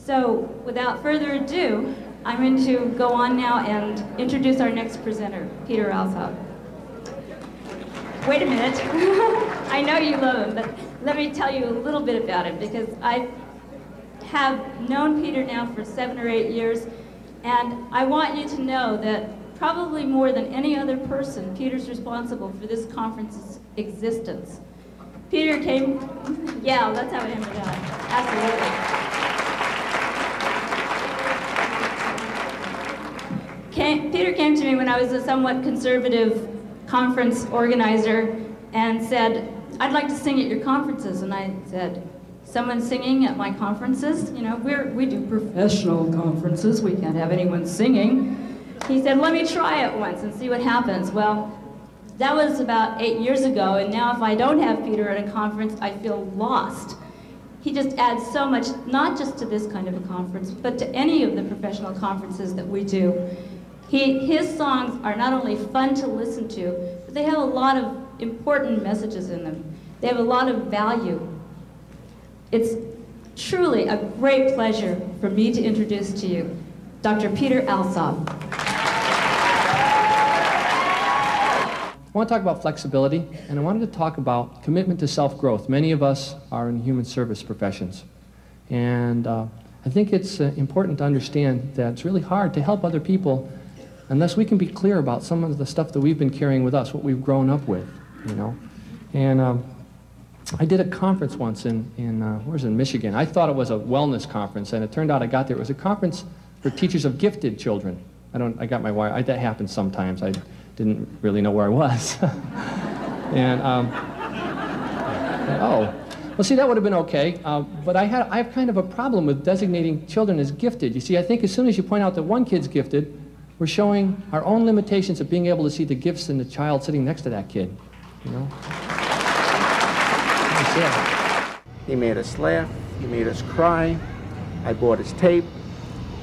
So, without further ado, I'm going to go on now and introduce our next presenter, Peter Alsop. Wait a minute. I know you love him, but let me tell you a little bit about him, because I have known Peter now for 7 or 8 years, and I want you to know that probably more than any other person, Peter's responsible for this conference's existence. Peter came, yeah, let's have a hammer down. Absolutely. Peter came to me when I was a somewhat conservative conference organizer and said, I'd like to sing at your conferences. And I said, someone singing at my conferences? You know, we do professional conferences. We can't have anyone singing. He said, let me try it once and see what happens. Well, that was about 8 years ago, and now if I don't have Peter at a conference, I feel lost. He just adds so much, not just to this kind of a conference, but to any of the professional conferences that we do. His songs are not only fun to listen to, but they have a lot of important messages in them. They have a lot of value. It's truly a great pleasure for me to introduce to you Dr. Peter Alsop. I want to talk about flexibility, and I wanted to talk about commitment to self-growth. Many of us are in human service professions, and I think it's important to understand that it's really hard to help other people unless we can be clear about some of the stuff that we've been carrying with us, what we've grown up with, you know. And I did a conference once in Michigan. I thought it was a wellness conference, and it turned out I got there. It was a conference for teachers of gifted children. I got my wire. That happens sometimes. I didn't really know where I was. And oh, well, see, that would have been okay. But I have kind of a problem with designating children as gifted. You see, I think as soon as you point out that one kid's gifted, we're showing our own limitations of being able to see the gifts in the child sitting next to that kid, you know? He made us laugh, he made us cry. I bought his tape,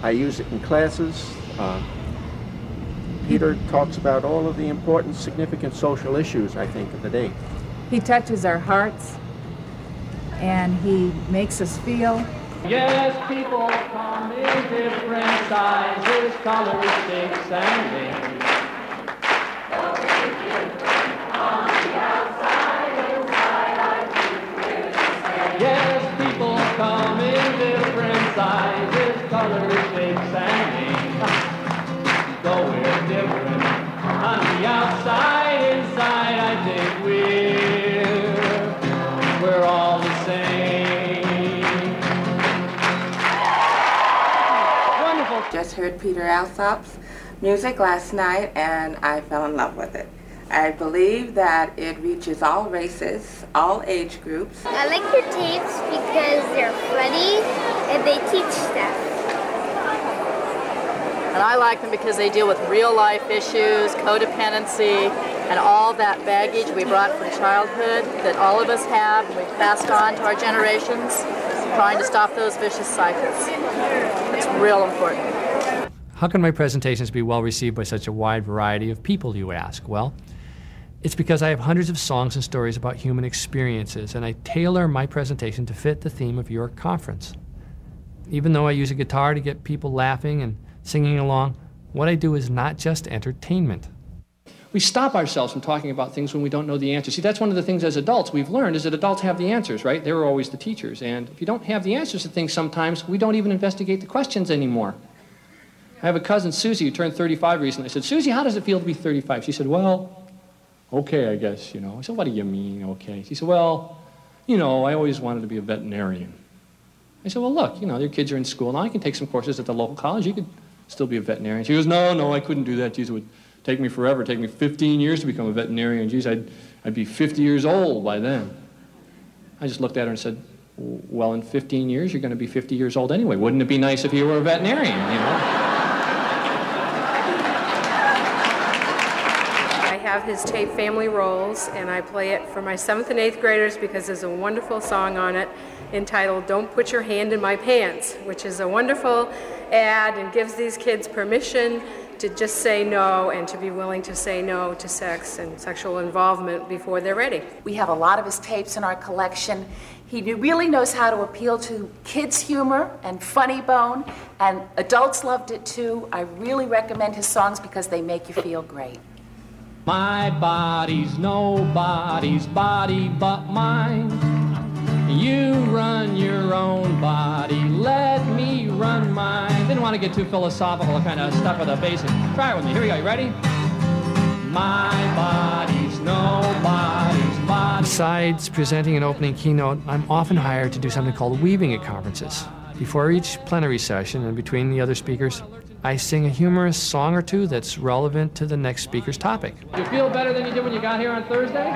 I use it in classes. Peter talks about all of the important, significant social issues, I think, of the day. He touches our hearts, and he makes us feel. Yes, people come in different sizes, colors, shapes, and names. Yes, people come in different sizes, colors, shapes, and names. Though we're different on the outside, inside I think we're all the same. Just heard Peter Alsop's music last night, and I fell in love with it. I believe that it reaches all races, all age groups. I like your tapes because they're funny and they teach stuff. And I like them because they deal with real-life issues, codependency, and all that baggage we brought from childhood that all of us have and we've passed on to our generations, trying to stop those vicious cycles. It's real important. How can my presentations be well received by such a wide variety of people, you ask? Well, it's because I have hundreds of songs and stories about human experiences, and I tailor my presentation to fit the theme of your conference. Even though I use a guitar to get people laughing and singing along, what I do is not just entertainment. We stop ourselves from talking about things when we don't know the answer. See, that's one of the things as adults we've learned is that adults have the answers, right? They were always the teachers. And if you don't have the answers to things sometimes, we don't even investigate the questions anymore. I have a cousin, Susie, who turned 35 recently. I said, Susie, how does it feel to be 35? She said, well, okay, I guess, you know. I said, what do you mean, okay? She said, well, you know, I always wanted to be a veterinarian. I said, well, look, you know, your kids are in school now. You can take some courses at the local college. You could still be a veterinarian. She goes, no, I couldn't do that. Geez, it would take me forever. It'd take me 15 years to become a veterinarian. Geez, I'd be 50 years old by then. I just looked at her and said, well, in 15 years, you're going to be 50 years old anyway. Wouldn't it be nice if you were a veterinarian, you know? I have his tape Family Rolls, and I play it for my 7th and 8th graders because there's a wonderful song on it entitled Don't Put Your Hand in My Pants, which is a wonderful ad and gives these kids permission to just say no and to be willing to say no to sex and sexual involvement before they're ready. We have a lot of his tapes in our collection. He really knows how to appeal to kids' humor and funny bone, and adults loved it too. I really recommend his songs because they make you feel great. My body's nobody's body but mine. You run your own body, let me run mine. Didn't want to get too philosophical, kind of stuck with a basic. Try it with me. Here we go. You ready? My body's nobody's body. Besides presenting an opening keynote, I'm often hired to do something called weaving at conferences. Before each plenary session and between the other speakers, I sing a humorous song or two that's relevant to the next speaker's topic. You feel better than you did when you got here on Thursday?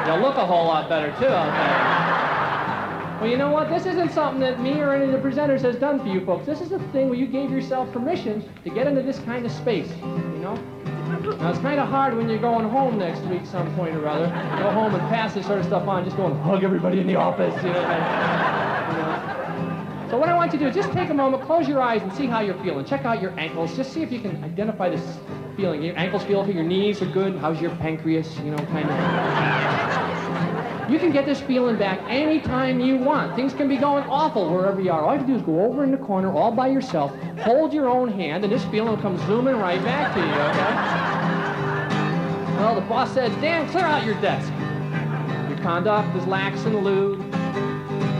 You look a whole lot better, too, I'll tell you. Well, you know what? This isn't something that me or any of the presenters has done for you folks. This is a thing where you gave yourself permission to get into this kind of space, you know? Now, it's kind of hard when you're going home next week some point or other. Go home and pass this sort of stuff on, just go and hug everybody in the office, you know? So what I want you to do is just take a moment, close your eyes, and see how you're feeling. Check out your ankles. Just see if you can identify this feeling. Your ankles feel okay, your knees are good. How's your pancreas, you know, kind of. You can get this feeling back anytime you want. Things can be going awful wherever you are. All you have to do is go over in the corner all by yourself, hold your own hand, and this feeling will come zooming right back to you, okay? Well, the boss said, Dan, clear out your desk. Your conduct is lax and lewd.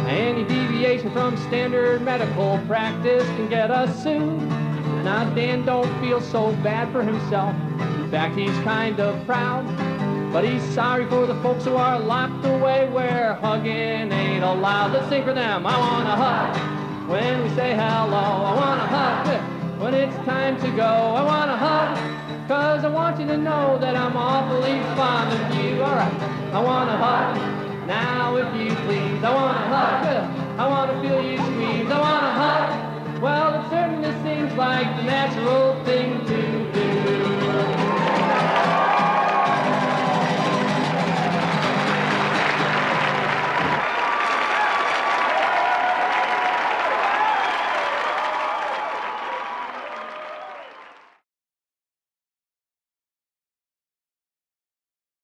Any deviation from standard medical practice can get us sued. Now, Dan don't feel so bad for himself. In fact, he's kind of proud. But he's sorry for the folks who are locked away where hugging ain't allowed. Let's sing for them. I want to hug when we say hello. I want to hug when it's time to go. I want to hug because I want you to know that I'm awfully fond of you. All right, I want to hug. Now, if you please, I want to hug. I want to feel you